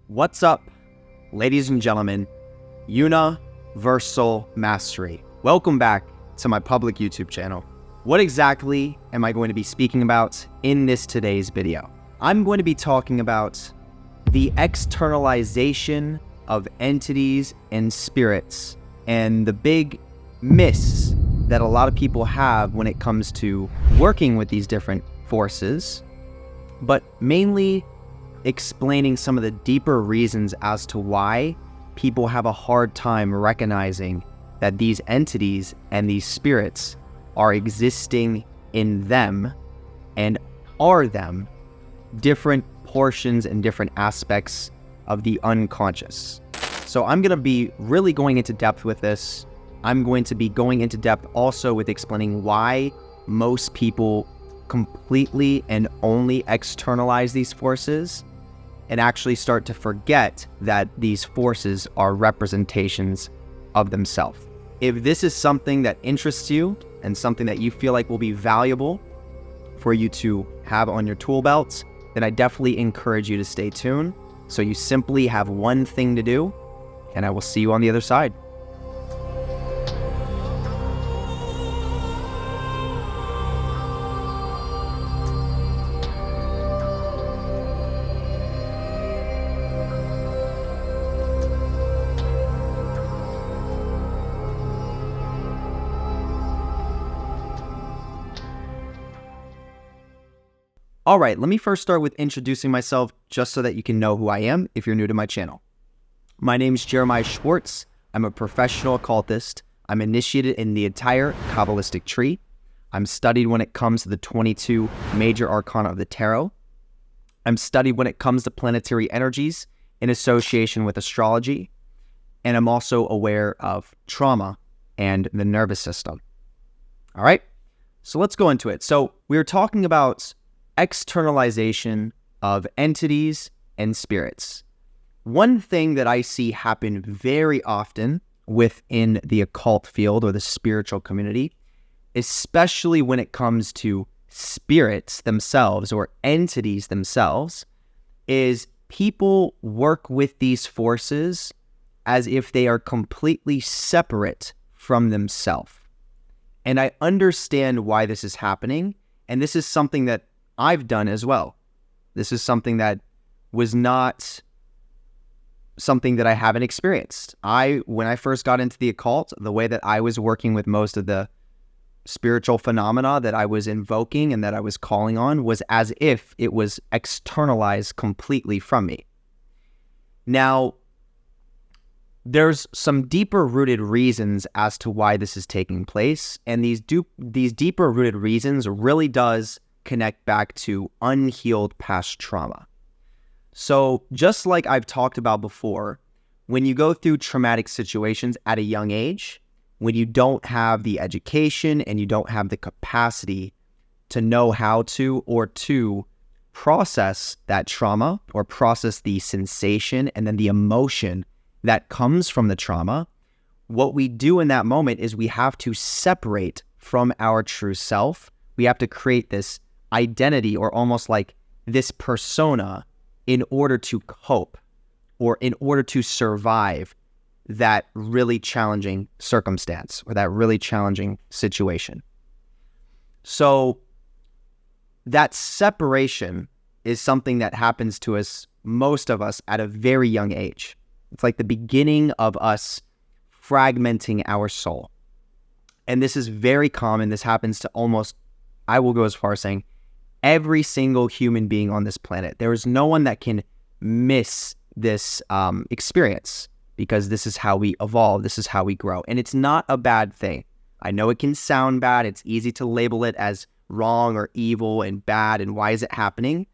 What's up, ladies and gentlemen? Universal Mastery. Welcome back to my public YouTube channel. What exactly am I going to be speaking about in today's video? I'm going to be talking about the externalization of entities and spirits and the big miss that a lot of people have when it comes to working with these different forces, but mainly explaining some of the deeper reasons as to why people have a hard time recognizing that these entities and these spirits are existing in them and are them different portions and different aspects of the unconscious. So I'm going to be really going into depth with this. I'm going to be going into depth also with explaining why most people completely and only externalize these forces and actually start to forget that these forces are representations of themselves. If this is something that interests you and something that you feel like will be valuable for you to have on your tool belt, then I definitely encourage you to stay tuned. So you simply have one thing to do, and I will see you on the other side. All right, let me first start with introducing myself just so that you can know who I am if you're new to my channel. My name is Jeremiah Schwartz. I'm a professional occultist. I'm initiated in the entire Kabbalistic tree. I'm studied when it comes to the 22 major arcana of the tarot. I'm studied when it comes to planetary energies in association with astrology. And I'm also aware of trauma and the nervous system. All right, so let's go into it. So we're talking about externalization of entities and spirits. One thing that I see happen very often within the occult field or the spiritual community, especially when it comes to spirits themselves or entities themselves, is people work with these forces as if they are completely separate from themselves. And I understand why this is happening, and this is something that I've done as well. This is something that was not something that I haven't experienced. When I first got into the occult, the way that I was working with most of the spiritual phenomena that I was invoking and that I was calling on was as if it was externalized completely from me. Now, there's some deeper rooted reasons as to why this is taking place, and these deeper rooted reasons really does connect back to unhealed past trauma. So just like I've talked about before, when you go through traumatic situations at a young age, when you don't have the education and you don't have the capacity to know how to or to process that trauma or process the sensation and then the emotion that comes from the trauma, what we do in that moment is we have to separate from our true self. We have to create this identity or almost like this persona in order to cope or in order to survive that really challenging circumstance or that really challenging situation. So that separation is something that happens to us, most of us, at a very young age. It's like the beginning of us fragmenting our soul. And this is very common. This happens to almost, I will go as far as saying, every single human being on this planet. There is no one that can miss this experience because this is how we evolve. This is how we grow. And it's not a bad thing. I know it can sound bad. It's easy to label it as wrong or evil and bad and why is it happening?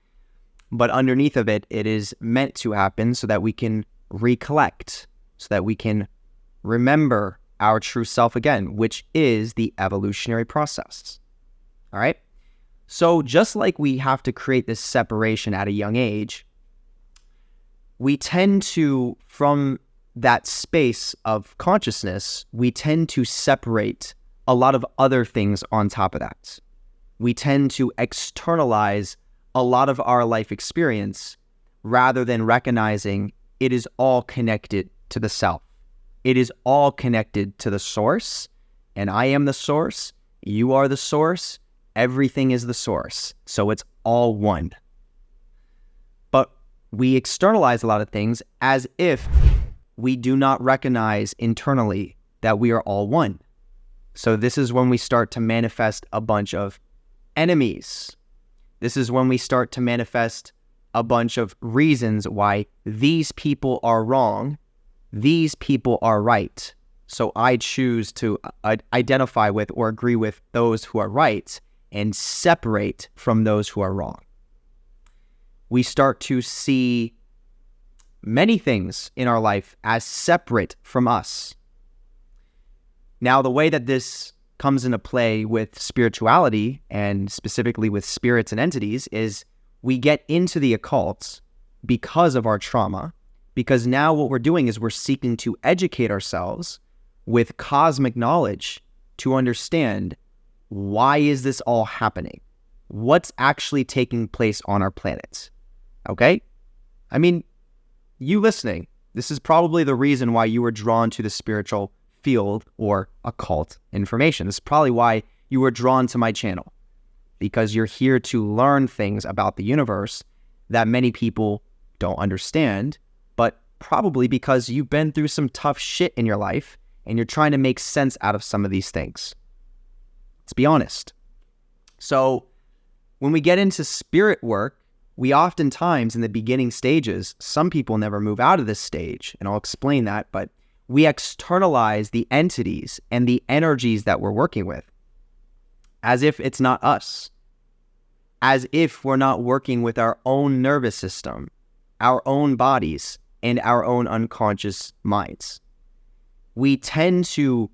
But underneath of it, it is meant to happen so that we can recollect, so that we can remember our true self again, which is the evolutionary process. All right? So just like we have to create this separation at a young age, we tend to, from that space of consciousness, we tend to separate a lot of other things on top of that. We tend to externalize a lot of our life experience rather than recognizing it is all connected to the self. It is all connected to the source, and I am the source, you are the source, everything is the source. So it's all one. But we externalize a lot of things as if we do not recognize internally that we are all one. So this is when we start to manifest a bunch of enemies. This is when we start to manifest a bunch of reasons why these people are wrong, these people are right. So I choose to identify with or agree with those who are right and separate from those who are wrong. We start to see many things in our life as separate from us. Now, the way that this comes into play with spirituality and specifically with spirits and entities is we get into the occult because of our trauma, because now what we're doing is we're seeking to educate ourselves with cosmic knowledge to understand, why is this all happening? What's actually taking place on our planet? Okay? I mean, you listening, this is probably the reason why you were drawn to the spiritual field or occult information. This is probably why you were drawn to my channel, because you're here to learn things about the universe that many people don't understand, but probably because you've been through some tough shit in your life and you're trying to make sense out of some of these things. Let's be honest. So when we get into spirit work, we oftentimes in the beginning stages, some people never move out of this stage, and I'll explain that, but we externalize the entities and the energies that we're working with as if it's not us, as if we're not working with our own nervous system, our own bodies, and our own unconscious minds. We tend to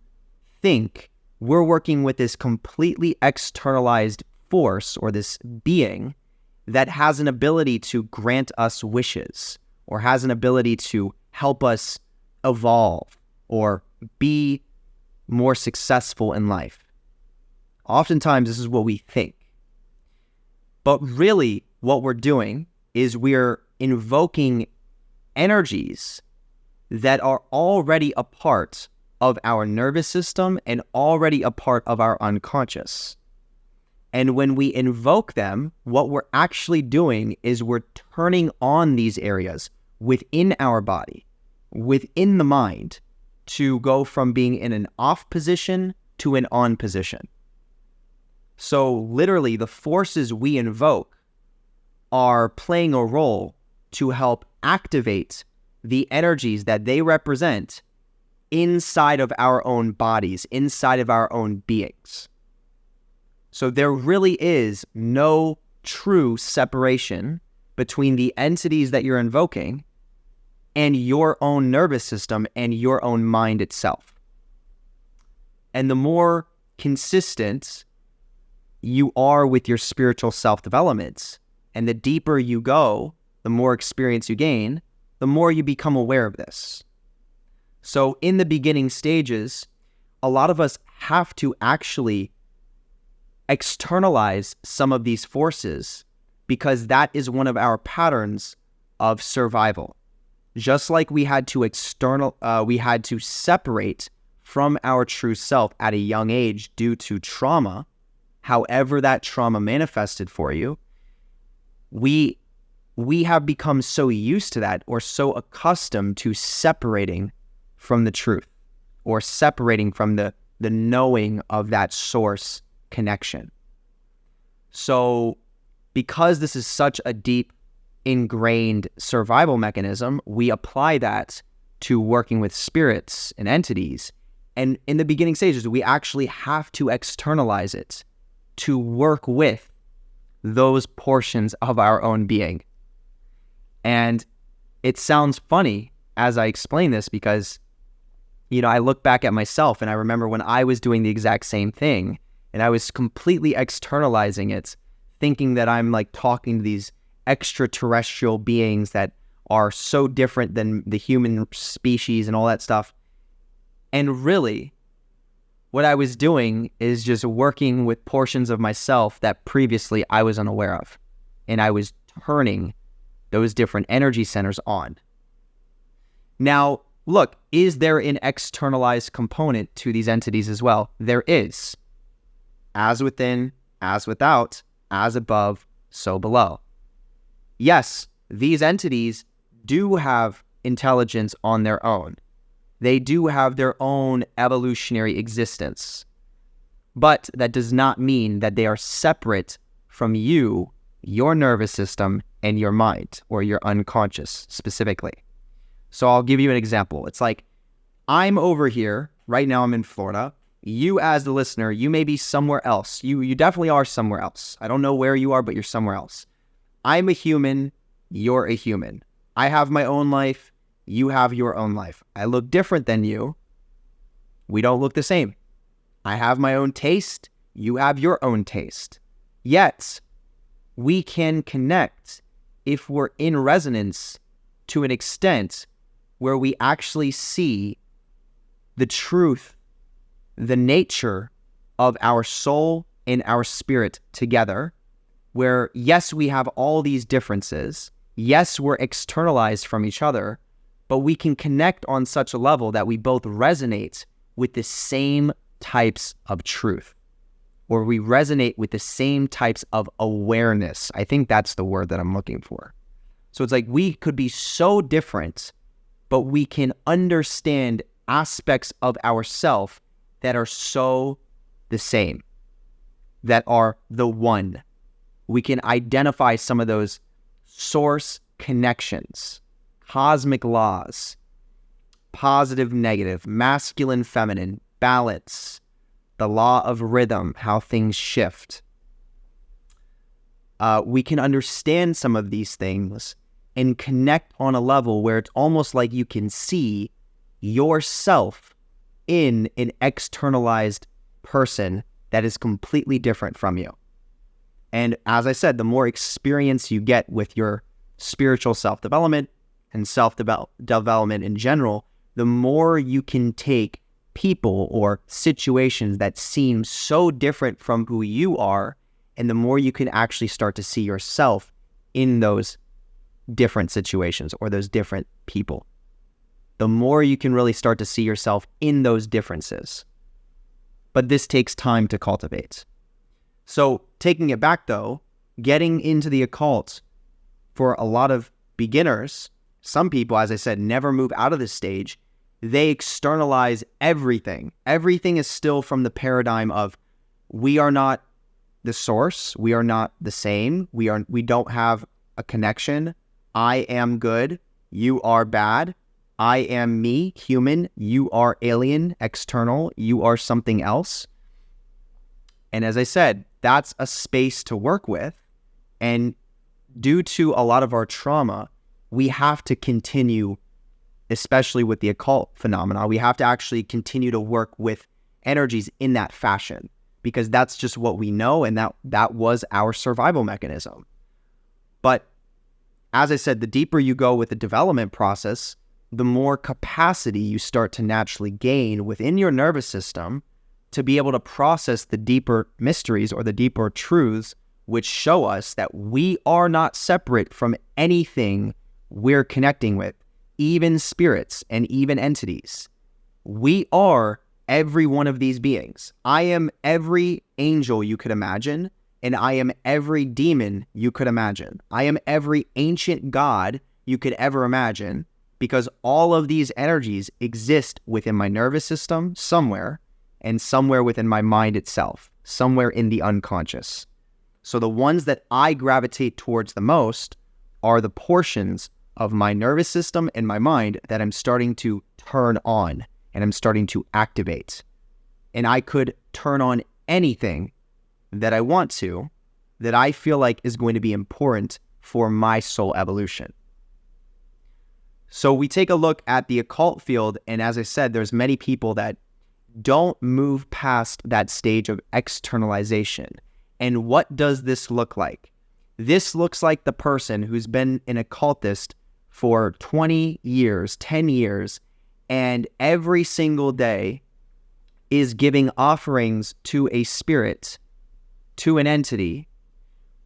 think we're working with this completely externalized force or this being that has an ability to grant us wishes or has an ability to help us evolve or be more successful in life. Oftentimes, this is what we think. But really, what we're doing is we're invoking energies that are already a part of our nervous system and already a part of our unconscious. And when we invoke them, what we're actually doing is we're turning on these areas within our body, within the mind, to go from being in an off position to an on position. So literally, the forces we invoke are playing a role to help activate the energies that they represent inside of our own bodies, inside of our own beings. So there really is no true separation between the entities that you're invoking and your own nervous system and your own mind itself. And the more consistent you are with your spiritual self-development, and the deeper you go, the more experience you gain, the more you become aware of this. So in the beginning stages, a lot of us have to actually externalize some of these forces because that is one of our patterns of survival. Just like we had to separate from our true self at a young age due to trauma, however that trauma manifested for you, we have become so used to that or so accustomed to separating from the truth or separating from the knowing of that source connection. So because this is such a deep ingrained survival mechanism, we apply that to working with spirits and entities. And in the beginning stages, we actually have to externalize it to work with those portions of our own being. And it sounds funny as I explain this because, I look back at myself and I remember when I was doing the exact same thing and I was completely externalizing it, thinking that I'm like talking to these extraterrestrial beings that are so different than the human species and all that stuff. And really, what I was doing is just working with portions of myself that previously I was unaware of. And I was turning those different energy centers on. Now, look, is there an externalized component to these entities as well? There is. As within, as without, as above, so below. Yes, these entities do have intelligence on their own. They do have their own evolutionary existence. But that does not mean that they are separate from you, your nervous system, and your mind, or your unconscious specifically. So I'll give you an example. It's like, I'm over here, right now I'm in Florida. You as the listener, you may be somewhere else. You definitely are somewhere else. I don't know where you are, but you're somewhere else. I'm a human, you're a human. I have my own life, you have your own life. I look different than you. We don't look the same. I have my own taste, you have your own taste. Yet, we can connect if we're in resonance to an extent where we actually see the truth, the nature of our soul and our spirit together, where yes, we have all these differences. Yes, we're externalized from each other, but we can connect on such a level that we both resonate with the same types of truth, or we resonate with the same types of awareness. I think that's the word that I'm looking for. So it's like we could be so different, but we can understand aspects of ourself that are so the same, that are the one. We can identify some of those source connections, cosmic laws, positive, negative, masculine, feminine, balance, the law of rhythm, how things shift. We can understand some of these things and connect on a level where it's almost like you can see yourself in an externalized person that is completely different from you. And as I said, the more experience you get with your spiritual self-development and self-development in general, the more you can take people or situations that seem so different from who you are, and the more you can actually start to see yourself in those different situations or those different people. The more you can really start to see yourself in those differences. But this takes time to cultivate. So taking it back though, getting into the occult for a lot of beginners, some people, as I said, never move out of this stage. They externalize everything. Everything is still from the paradigm of we are not the source. We are not the same. We don't have a connection. I am good. You are bad. I am me, human. You are alien, external. You are something else. And as I said, that's a space to work with. And due to a lot of our trauma, we have to continue, especially with the occult phenomena, we have to actually continue to work with energies in that fashion, because that's just what we know, and that was our survival mechanism. But as I said, the deeper you go with the development process, the more capacity you start to naturally gain within your nervous system to be able to process the deeper mysteries or the deeper truths which show us that we are not separate from anything we're connecting with, even spirits and even entities. We are every one of these beings. I am every angel you could imagine, and I am every demon you could imagine. I am every ancient god you could ever imagine, because all of these energies exist within my nervous system somewhere, and somewhere within my mind itself, somewhere in the unconscious. So the ones that I gravitate towards the most are the portions of my nervous system and my mind that I'm starting to turn on and I'm starting to activate. And I could turn on anything that I want to, that I feel like is going to be important for my soul evolution. So we take a look at the occult field, and as I said, there's many people that don't move past that stage of externalization. And what does this look like? This looks like the person who's been an occultist for 20 years, 10 years, and every single day is giving offerings to a spirit, to an entity,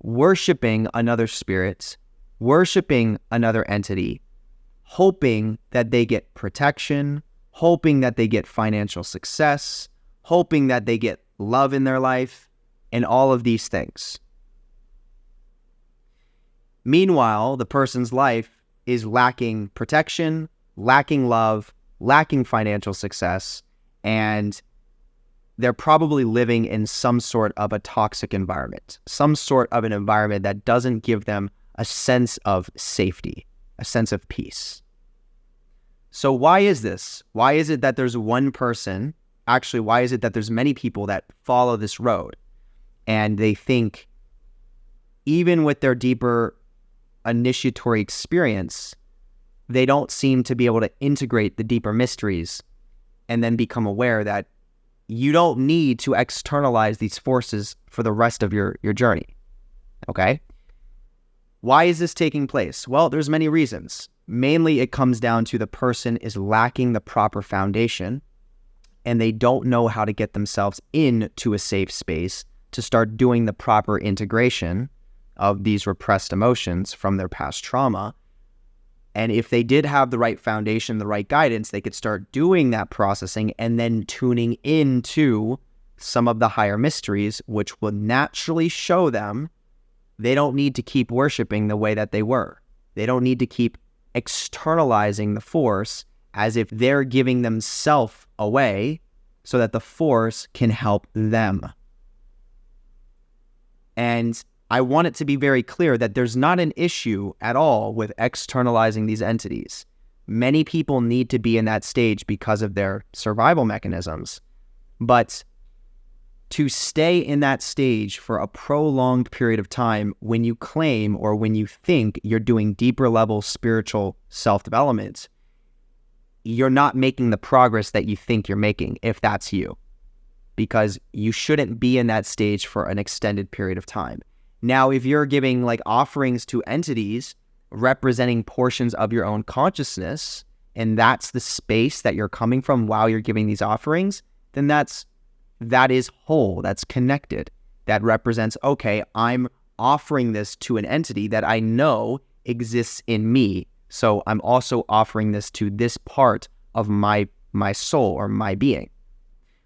worshiping another spirit, worshiping another entity, hoping that they get protection, hoping that they get financial success, hoping that they get love in their life, and all of these things. Meanwhile, the person's life is lacking protection, lacking love, lacking financial success, and they're probably living in some sort of a toxic environment, some sort of an environment that doesn't give them a sense of safety, a sense of peace. So why is this? Why is it that there's one person? Actually, why is it that there's many people that follow this road and they think, even with their deeper initiatory experience, they don't seem to be able to integrate the deeper mysteries and then become aware that you don't need to externalize these forces for the rest of your journey, okay? Why is this taking place? Well, there's many reasons. Mainly, it comes down to the person is lacking the proper foundation and they don't know how to get themselves into a safe space to start doing the proper integration of these repressed emotions from their past trauma. And if they did have the right foundation, the right guidance, they could start doing that processing and then tuning into some of the higher mysteries, which will naturally show them they don't need to keep worshiping the way that they were. They don't need to keep externalizing the force as if they're giving themselves away so that the force can help them. And I want it to be very clear that there's not an issue at all with externalizing these entities. Many people need to be in that stage because of their survival mechanisms. But to stay in that stage for a prolonged period of time when you claim or when you think you're doing deeper level spiritual self-development, you're not making the progress that you think you're making, if that's you. Because you shouldn't be in that stage for an extended period of time. Now, if you're giving like offerings to entities representing portions of your own consciousness, and that's the space that you're coming from while you're giving these offerings, then that is whole, that's connected. That represents, okay, I'm offering this to an entity that I know exists in me. So I'm also offering this to this part of my soul or my being.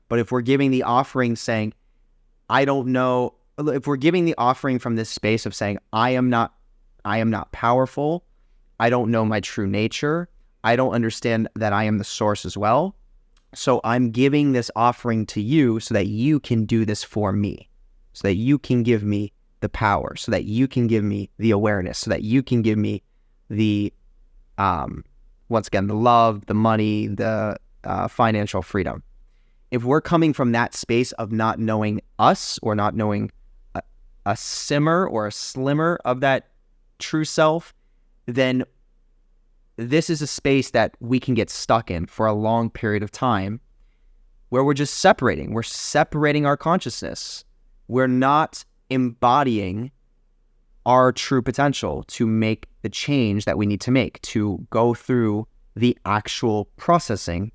But if we're giving the offering saying, I don't know, if we're giving the offering from this space of saying, I am not powerful, I don't know my true nature, I don't understand that I am the source as well, so I'm giving this offering to you so that you can do this for me, so that you can give me the power, so that you can give me the awareness, so that you can give me the, once again, the love, the money, the financial freedom. If we're coming from that space of not knowing us or not knowing a simmer or a slimmer of that true self, then this is a space that we can get stuck in for a long period of time where we're just separating. We're separating our consciousness. We're not embodying our true potential to make the change that we need to make, to go through the actual processing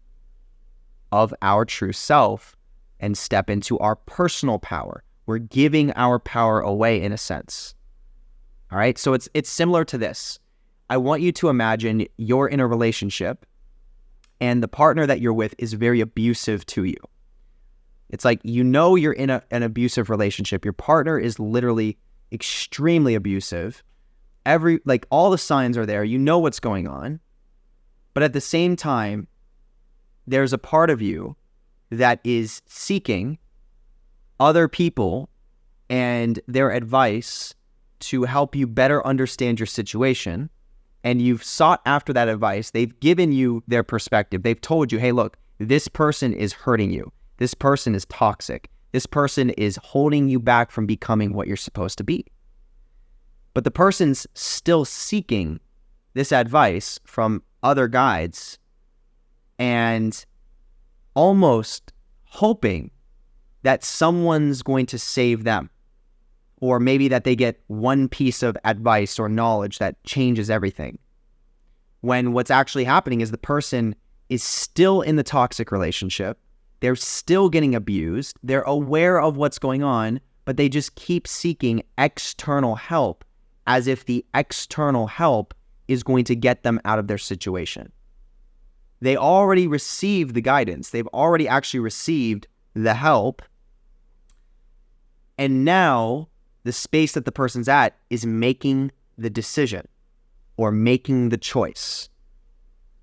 of our true self and step into our personal power. We're giving our power away in a sense. All right, so it's similar to this. I want you to imagine you're in a relationship and the partner that you're with is very abusive to you. It's like, you know, you're in an abusive relationship. Your partner is literally extremely abusive. All the signs are there. You know what's going on. But at the same time, there's a part of you that is seeking other people and their advice to help you better understand your situation. And you've sought after that advice. They've given you their perspective. They've told you, hey, look, this person is hurting you. This person is toxic. This person is holding you back from becoming what you're supposed to be. But the person's still seeking this advice from other guides and almost hoping that someone's going to save them, or maybe that they get one piece of advice or knowledge that changes everything. When what's actually happening is the person is still in the toxic relationship, they're still getting abused, they're aware of what's going on, but they just keep seeking external help as if the external help is going to get them out of their situation. They already received the guidance. They've already actually received the help. And now the space that the person's at is making the decision or making the choice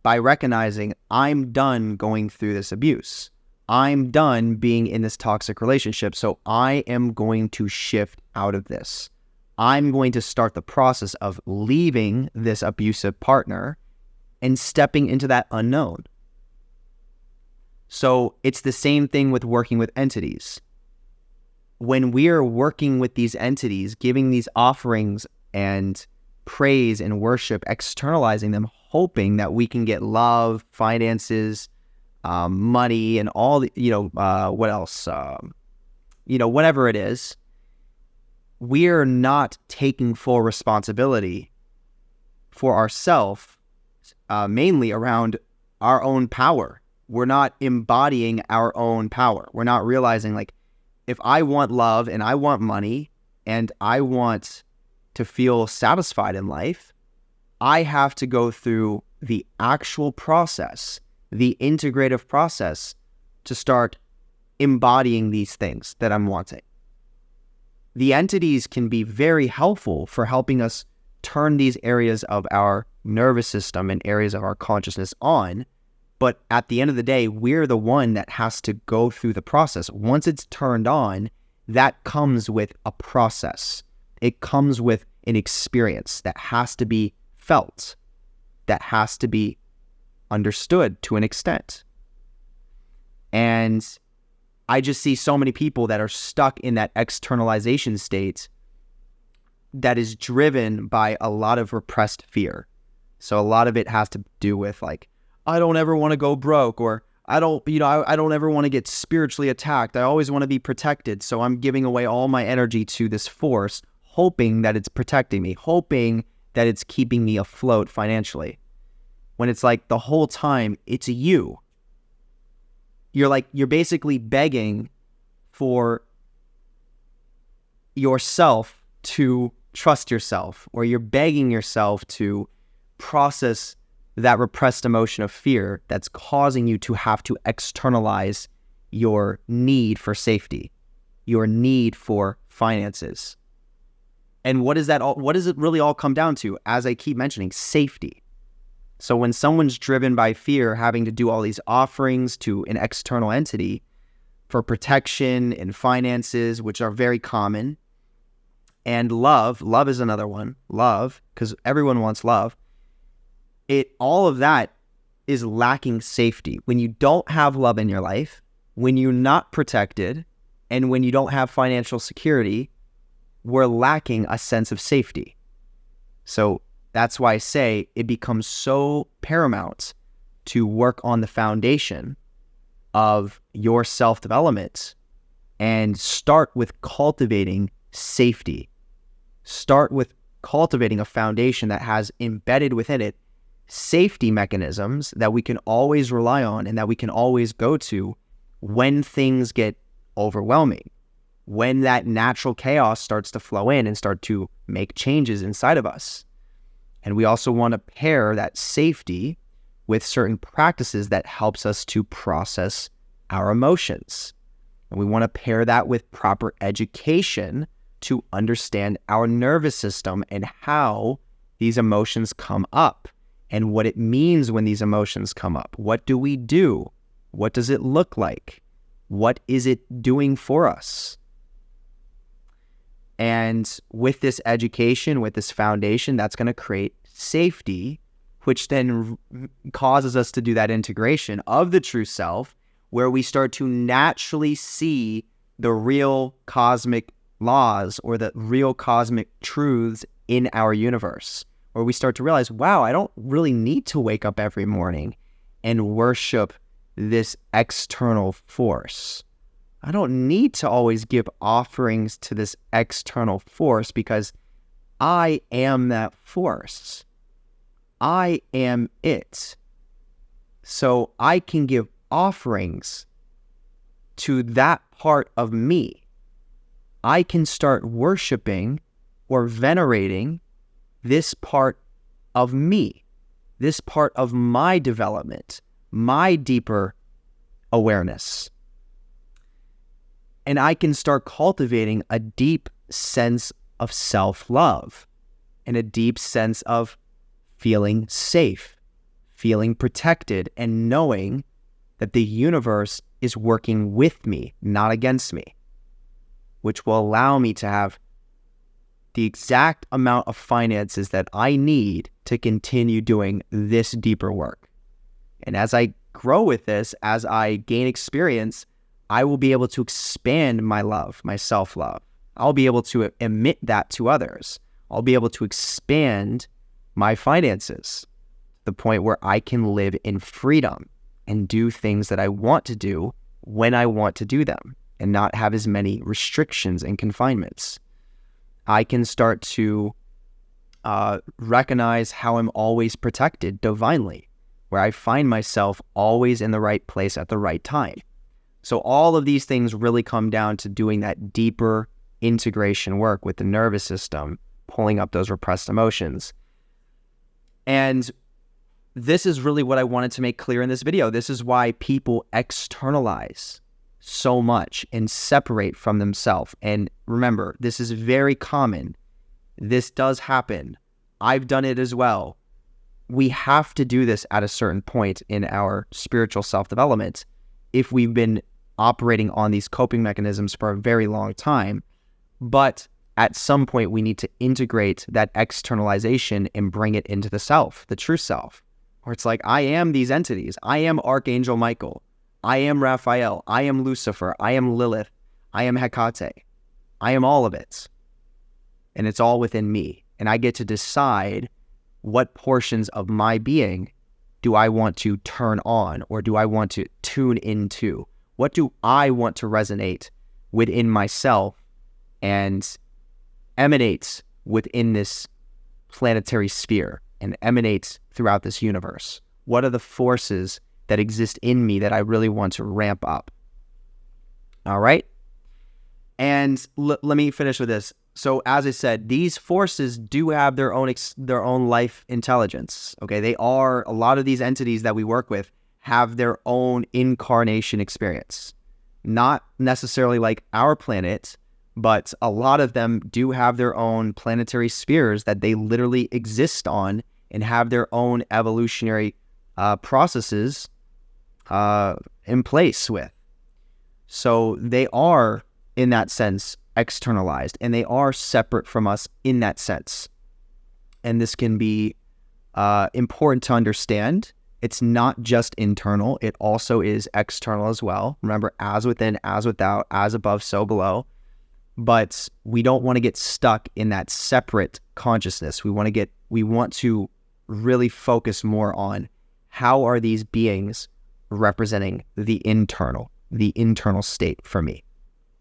by recognizing, I'm done going through this abuse. I'm done being in this toxic relationship, so I am going to shift out of this. I'm going to start the process of leaving this abusive partner and stepping into that unknown. So it's the same thing with working with entities. When we are working with these entities, giving these offerings and praise and worship, externalizing them, hoping that we can get love, finances, money, and all the, what else? Whatever it is, we're not taking full responsibility for ourselves, mainly around our own power. We're not embodying our own power. We're not realizing, like, if I want love and I want money and I want to feel satisfied in life, I have to go through the actual process, the integrative process, to start embodying these things that I'm wanting. The entities can be very helpful for helping us turn these areas of our nervous system and areas of our consciousness on. But at the end of the day, we're the one that has to go through the process. Once it's turned on, that comes with a process. It comes with an experience that has to be felt, that has to be understood to an extent. And I just see so many people that are stuck in that externalization state that is driven by a lot of repressed fear. So a lot of it has to do with, like, I don't ever want to go broke, or I don't ever want to get spiritually attacked. I always want to be protected. So I'm giving away all my energy to this force, hoping that it's protecting me, hoping that it's keeping me afloat financially. When it's like the whole time, it's you. You're basically begging for yourself to trust yourself, or you're begging yourself to process that repressed emotion of fear that's causing you to have to externalize your need for safety, your need for finances. And what does it really all come down to? As I keep mentioning, safety. So when someone's driven by fear, having to do all these offerings to an external entity for protection and finances, which are very common, and love is another one, love, because everyone wants love. All of that is lacking safety. When you don't have love in your life, when you're not protected, and when you don't have financial security, we're lacking a sense of safety. So that's why I say it becomes so paramount to work on the foundation of your self-development and start with cultivating safety. Start with cultivating a foundation that has embedded within it safety mechanisms that we can always rely on and that we can always go to when things get overwhelming, when that natural chaos starts to flow in and start to make changes inside of us. And we also want to pair that safety with certain practices that helps us to process our emotions. And we want to pair that with proper education to understand our nervous system and how these emotions come up and what it means when these emotions come up. What do we do? What does it look like? What is it doing for us? And with this education, with this foundation, that's going to create safety, which then causes us to do that integration of the true self, where we start to naturally see the real cosmic laws or the real cosmic truths in our universe, where we start to realize, wow, I don't really need to wake up every morning and worship this external force. I don't need to always give offerings to this external force because I am that force. I am it. So I can give offerings to that part of me. I can start worshiping or venerating this part of me, this part of my development, my deeper awareness. And I can start cultivating a deep sense of self-love and a deep sense of feeling safe, feeling protected, and knowing that the universe is working with me, not against me, which will allow me to have the exact amount of finances that I need to continue doing this deeper work. And as I grow with this, as I gain experience, I will be able to expand my love, my self-love. I'll be able to emit that to others. I'll be able to expand my finances to the point where I can live in freedom and do things that I want to do when I want to do them and not have as many restrictions and confinements. I can start to recognize how I'm always protected divinely, where I find myself always in the right place at the right time. So all of these things really come down to doing that deeper integration work with the nervous system, pulling up those repressed emotions. And this is really what I wanted to make clear in this video. This is why people externalize so much and separate from themselves. And remember, this is very common. This does happen. I've done it as well. We have to do this at a certain point in our spiritual self-development if we've been operating on these coping mechanisms for a very long time. But at some point, we need to integrate that externalization and bring it into the self, the true self, where it's like, I am these entities. I am Archangel Michael. I am Raphael. I am Lucifer. I am Lilith. I am Hecate. I am all of it. And it's all within me. And I get to decide what portions of my being do I want to turn on or do I want to tune into? What do I want to resonate within myself and emanate within this planetary sphere and emanate throughout this universe? What are the forces that exist in me that I really want to ramp up? All right. And let me finish with this. So as I said, these forces do have their own life intelligence. Okay. They are, a lot of these entities that we work with have their own incarnation experience. Not necessarily like our planet, but a lot of them do have their own planetary spheres that they literally exist on and have their own evolutionary processes in place with. So they are, in that sense, externalized, and they are separate from us in that sense. And this can be important to understand. It's not just internal, it also is external as well. Remember, as within, as without, as above, so below. But we don't want to get stuck in that separate consciousness. We want to really focus more on how are these beings representing the internal state for me.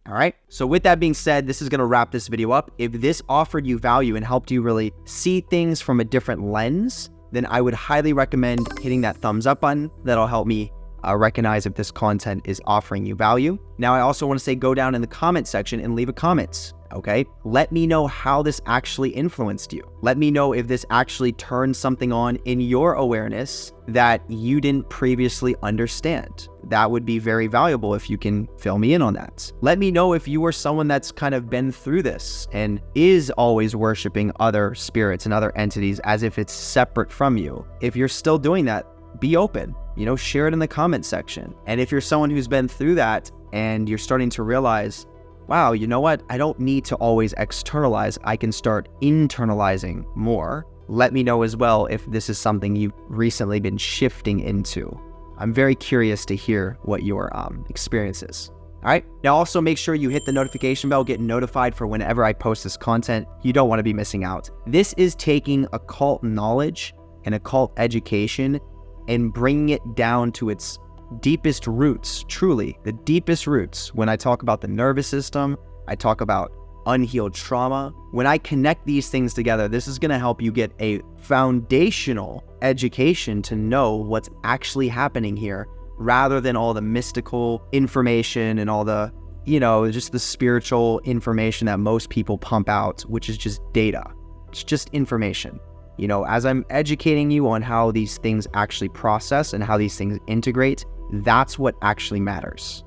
All right. So with that being said, this is going to wrap this video up. If this offered you value and helped you really see things from a different lens, then I would highly recommend hitting that thumbs up button. That'll help me recognize if this content is offering you value. Now, I also want to say go down in the comment section and leave a comment. Okay. Let me know how this actually influenced you. Let me know if this actually turned something on in your awareness that you didn't previously understand. That would be very valuable if you can fill me in on that. Let me know if you are someone that's kind of been through this and is always worshiping other spirits and other entities as if it's separate from you. If you're still doing that, be open, share it in the comment section. And if you're someone who's been through that and you're starting to realize, wow, you know what? I don't need to always externalize. I can start internalizing more. Let me know as well if this is something you've recently been shifting into. I'm very curious to hear what your experience is. All right. Now also make sure you hit the notification bell, get notified for whenever I post this content. You don't want to be missing out. This is taking occult knowledge and occult education and bringing it down to its deepest roots, truly the deepest roots. When I talk about the nervous system, I talk about unhealed trauma. When I connect these things together, this is going to help you get a foundational education to know what's actually happening here, rather than all the mystical information and all the, just the spiritual information that most people pump out, which is just data. It's just information. as I'm educating you on how these things actually process and how these things integrate, that's what actually matters.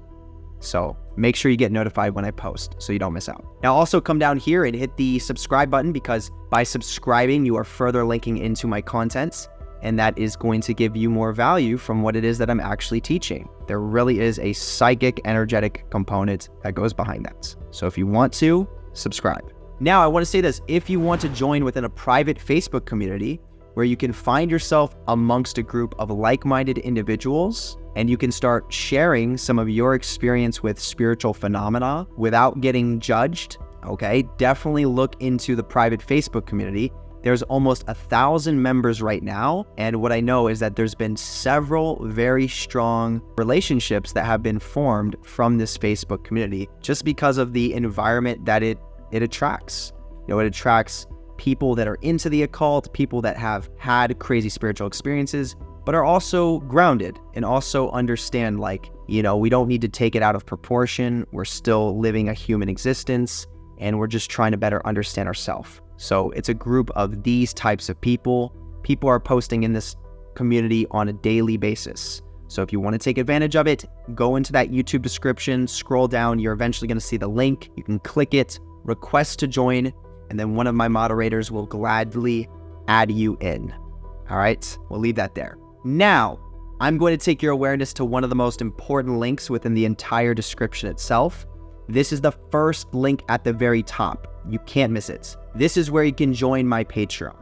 So make sure you get notified when I post so you don't miss out. Now also come down here and hit the subscribe button, because by subscribing, you are further linking into my contents, and that is going to give you more value from what it is that I'm actually teaching. There really is a psychic, energetic component that goes behind that. So if you want to, subscribe. Now I want to say this: if you want to join within a private Facebook community where you can find yourself amongst a group of like-minded individuals, and you can start sharing some of your experience with spiritual phenomena without getting judged, okay, definitely look into the private Facebook community. There's almost 1,000 members right now, and what I know is that there's been several very strong relationships that have been formed from this Facebook community just because of the environment that it attracts. It attracts people that are into the occult, people that have had crazy spiritual experiences, but are also grounded and also understand, we don't need to take it out of proportion. We're still living a human existence, and we're just trying to better understand ourselves. So it's a group of these types of people. People are posting in this community on a daily basis. So if you want to take advantage of it, go into that YouTube description, scroll down, you're eventually going to see the link. You can click it, request to join, and then one of my moderators will gladly add you in. All right, we'll leave that there. Now, I'm going to take your awareness to one of the most important links within the entire description itself. This is the first link at the very top. You can't miss it. This is where you can join my Patreon.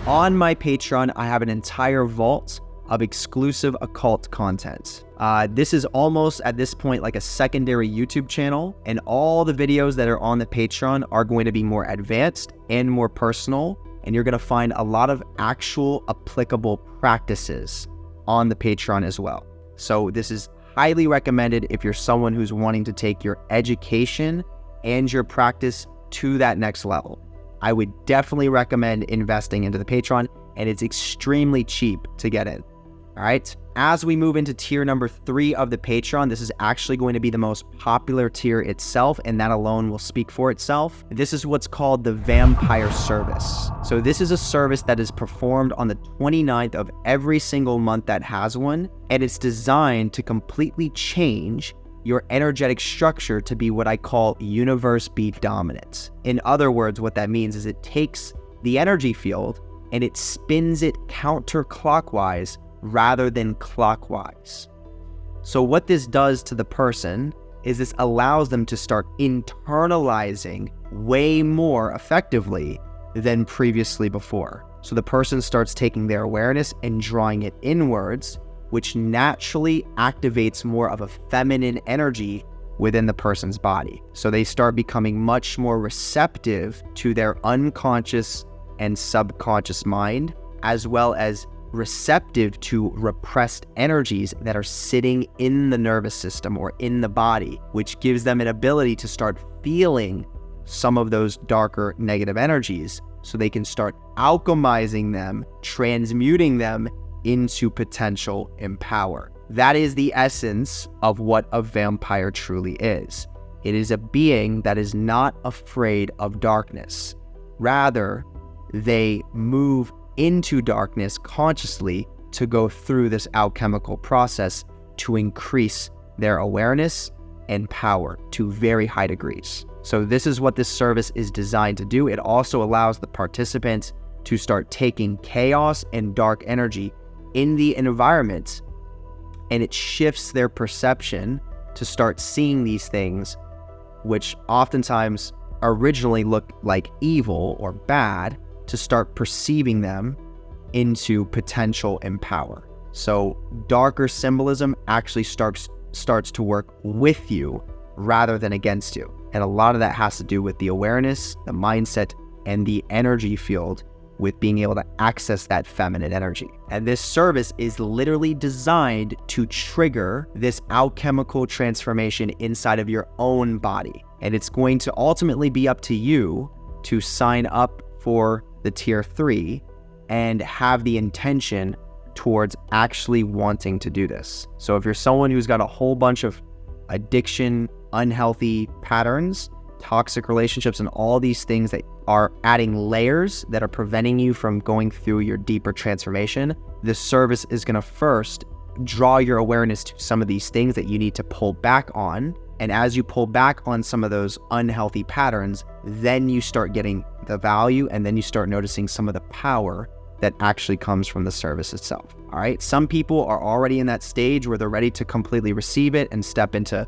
On my Patreon, I have an entire vault of exclusive occult content. This is almost at this point like a secondary YouTube channel, and all the videos that are on the Patreon are going to be more advanced and more personal, and you're going to find a lot of actual applicable practices on the Patreon as well. So this is highly recommended if you're someone who's wanting to take your education and your practice to that next level. I would definitely recommend investing into the Patreon, and it's extremely cheap to get in. All right. As we move into tier number 3 of the Patreon, this is actually going to be the most popular tier itself, and that alone will speak for itself. This is what's called the Vampire Service. So this is a service that is performed on the 29th of every single month that has one, and it's designed to completely change your energetic structure to be what I call universe B dominant. In other words, what that means is it takes the energy field and it spins it counterclockwise rather than clockwise. So what this does to the person is this allows them to start internalizing way more effectively than previously before. So the person starts taking their awareness and drawing it inwards, which naturally activates more of a feminine energy within the person's body. So they start becoming much more receptive to their unconscious and subconscious mind, as well as receptive to repressed energies that are sitting in the nervous system or in the body, which gives them an ability to start feeling some of those darker negative energies so they can start alchemizing them, transmuting them into potential and power. That is the essence of what a vampire truly is. It is a being that is not afraid of darkness. Rather, they move into darkness consciously to go through this alchemical process to increase their awareness and power to very high degrees. So this is what this service is designed to do. It also allows the participants to start taking chaos and dark energy in the environment, and it shifts their perception to start seeing these things, which oftentimes originally look like evil or bad, to start perceiving them into potential and power. So darker symbolism actually starts to work with you rather than against you. And a lot of that has to do with the awareness, the mindset, and the energy field with being able to access that feminine energy. And this service is literally designed to trigger this alchemical transformation inside of your own body. And it's going to ultimately be up to you to sign up for the tier 3 and have the intention towards actually wanting to do this. So if you're someone who's got a whole bunch of addiction, unhealthy patterns, toxic relationships, and all these things that are adding layers that are preventing you from going through your deeper transformation, this service is going to first draw your awareness to some of these things that you need to pull back on. And as you pull back on some of those unhealthy patterns, then you start getting the value, and then you start noticing some of the power that actually comes from the service itself. All right. Some people are already in that stage where they're ready to completely receive it and step into,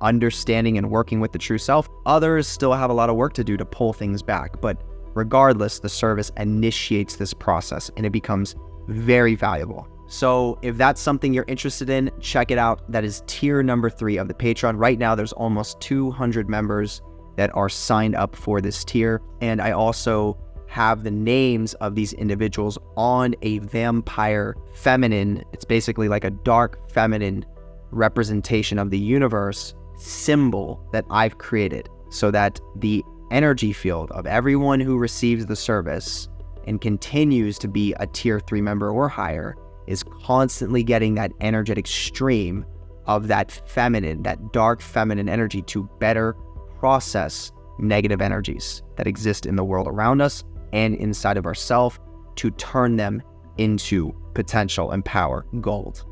understanding and working with the true self. Others still have a lot of work to do to pull things back. But regardless, the service initiates this process and it becomes very valuable. So if that's something you're interested in, check it out. That is tier number 3 of the Patreon. Right now, there's almost 200 members that are signed up for this tier. And I also have the names of these individuals on a vampire feminine. It's basically like a dark feminine representation of the universe symbol that I've created, so that the energy field of everyone who receives the service and continues to be a tier 3 member or higher is constantly getting that energetic stream of that feminine, that dark feminine energy to better process negative energies that exist in the world around us and inside of ourselves, to turn them into potential and power gold.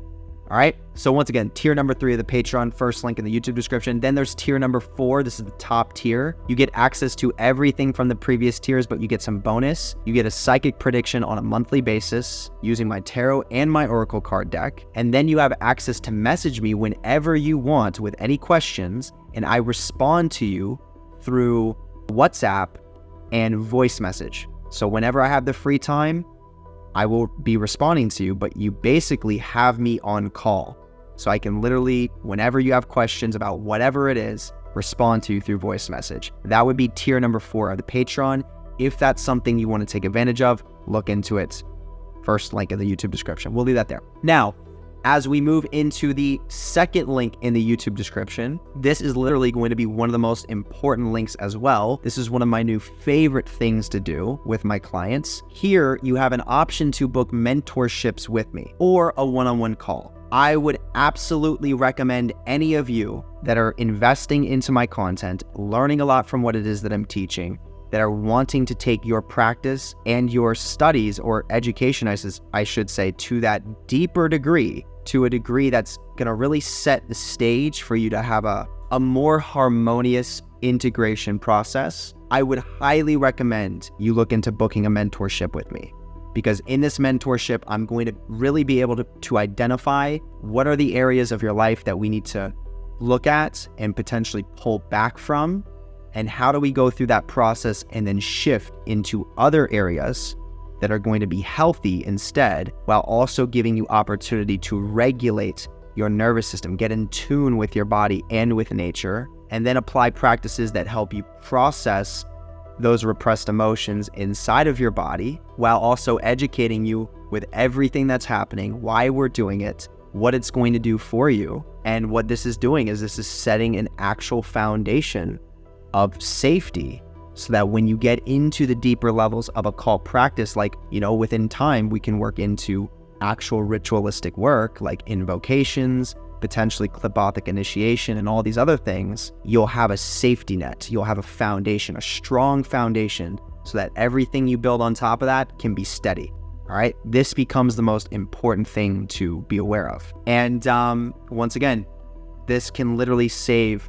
All right. So once again, tier number 3 of the Patreon, first link in the YouTube description. Then there's tier number 4. This is the top tier. You get access to everything from the previous tiers, but you get some bonus. You get a psychic prediction on a monthly basis using my tarot and my oracle card deck. And then you have access to message me whenever you want with any questions, and I respond to you through WhatsApp and voice message. So whenever I have the free time, I will be responding to you, but you basically have me on call. So I can literally, whenever you have questions about whatever it is, respond to you through voice message. That would be tier number 4 of the Patreon. If that's something you want to take advantage of, look into it. First link in the YouTube description. We'll leave that there. Now, as we move into the second link in the YouTube description, this is literally going to be one of the most important links as well. This is one of my new favorite things to do with my clients. Here, you have an option to book mentorships with me or a one-on-one call. I would absolutely recommend any of you that are investing into my content, learning a lot from what it is that I'm teaching, that are wanting to take your practice and your studies or education, I should say, to that deeper degree, to a degree that's gonna really set the stage for you to have a more harmonious integration process. I would highly recommend you look into booking a mentorship with me, because in this mentorship, I'm going to really be able to identify what are the areas of your life that we need to look at and potentially pull back from, and how do we go through that process and then shift into other areas that are going to be healthy instead, while also giving you opportunity to regulate your nervous system, get in tune with your body and with nature, and then apply practices that help you process those repressed emotions inside of your body, while also educating you with everything that's happening, why we're doing it, what it's going to do for you. And what this is doing is this is setting an actual foundation of safety, so that when you get into the deeper levels of occult practice, like, within time, we can work into actual ritualistic work like invocations, potentially clipothic initiation, and all these other things, you'll have a safety net. You'll have a foundation, a strong foundation, so that everything you build on top of that can be steady. All right. This becomes the most important thing to be aware of. And once again, this can literally save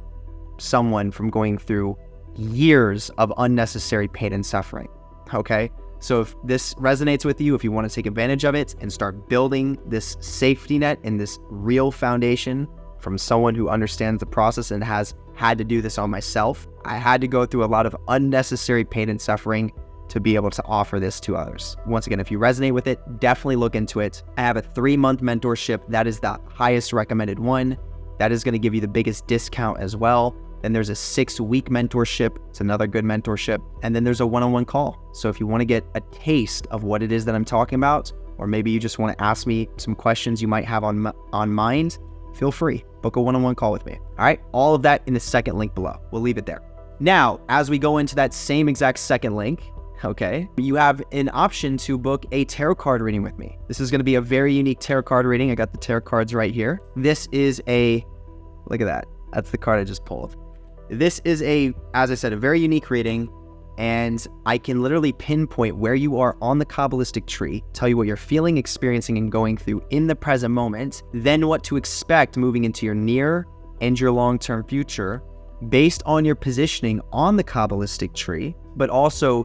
someone from going through years of unnecessary pain and suffering. Okay. So if this resonates with you, if you want to take advantage of it and start building this safety net and this real foundation from someone who understands the process and has had to do this on myself, I had to go through a lot of unnecessary pain and suffering to be able to offer this to others. Once again, if you resonate with it, definitely look into it. I have a 3-month mentorship. That is the highest recommended one. That is going to give you the biggest discount as well. Then there's a 6-week mentorship. It's another good mentorship. And then there's a one-on-one call. So if you want to get a taste of what it is that I'm talking about, or maybe you just want to ask me some questions you might have on mind, feel free. Book a one-on-one call with me. All right. All of that in the second link below. We'll leave it there. Now, as we go into that same exact second link, okay, you have an option to book a tarot card reading with me. This is going to be a very unique tarot card reading. I got the tarot cards right here. This is look at that. That's the card I just pulled. This is as I said, a very unique reading, and I can literally pinpoint where you are on the Kabbalistic tree, tell you what you're feeling, experiencing, and going through in the present moment, then what to expect moving into your near and your long-term future based on your positioning on the Kabbalistic tree, but also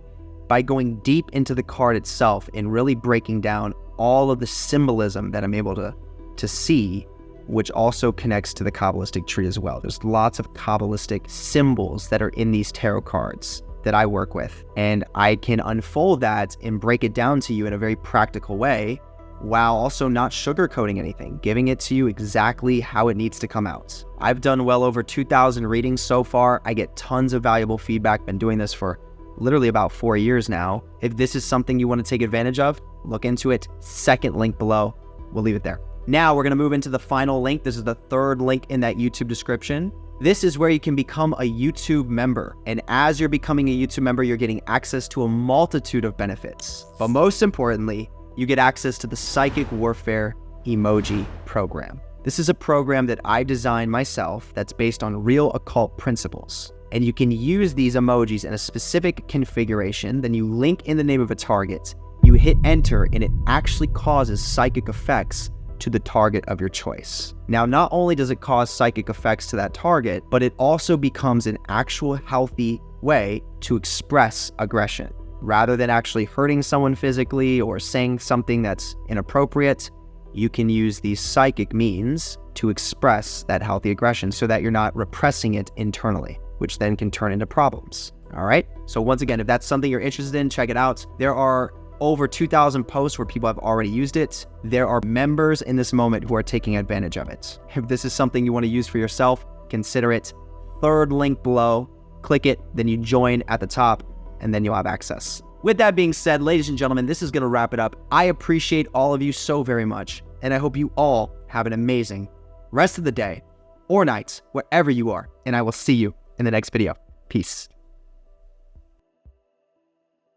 by going deep into the card itself and really breaking down all of the symbolism that I'm able to see, which also connects to the Kabbalistic tree as well. There's lots of Kabbalistic symbols that are in these tarot cards that I work with, and I can unfold that and break it down to you in a very practical way while also not sugarcoating anything, giving it to you exactly how it needs to come out. I've done well over 2,000 readings so far. I get tons of valuable feedback. Been doing this for literally about 4 years now. If this is something you want to take advantage of, look into it. Second link below. We'll leave it there. Now we're going to move into the final link. This is the third link in that YouTube description. This is where you can become a YouTube member. And as you're becoming a YouTube member, you're getting access to a multitude of benefits. But most importantly, you get access to the Psychic Warfare Emoji program. This is a program that I designed myself that's based on real occult principles. And you can use these emojis in a specific configuration. Then you link in the name of a target, you hit enter, and it actually causes psychic effects to the target of your choice. Now, not only does it cause psychic effects to that target, but it also becomes an actual healthy way to express aggression. Rather than actually hurting someone physically or saying something that's inappropriate, you can use these psychic means to express that healthy aggression so that you're not repressing it internally, which then can turn into problems. All right? So once again, if that's something you're interested in, check it out. There are over 2,000 posts where people have already used it. There are members in this moment who are taking advantage of it. If this is something you want to use for yourself, consider it. Third link below, click it, then you join at the top, and then you'll have access. With that being said, ladies and gentlemen, this is going to wrap it up. I appreciate all of you so very much, and I hope you all have an amazing rest of the day or night, wherever you are, and I will see you in the next video. Peace.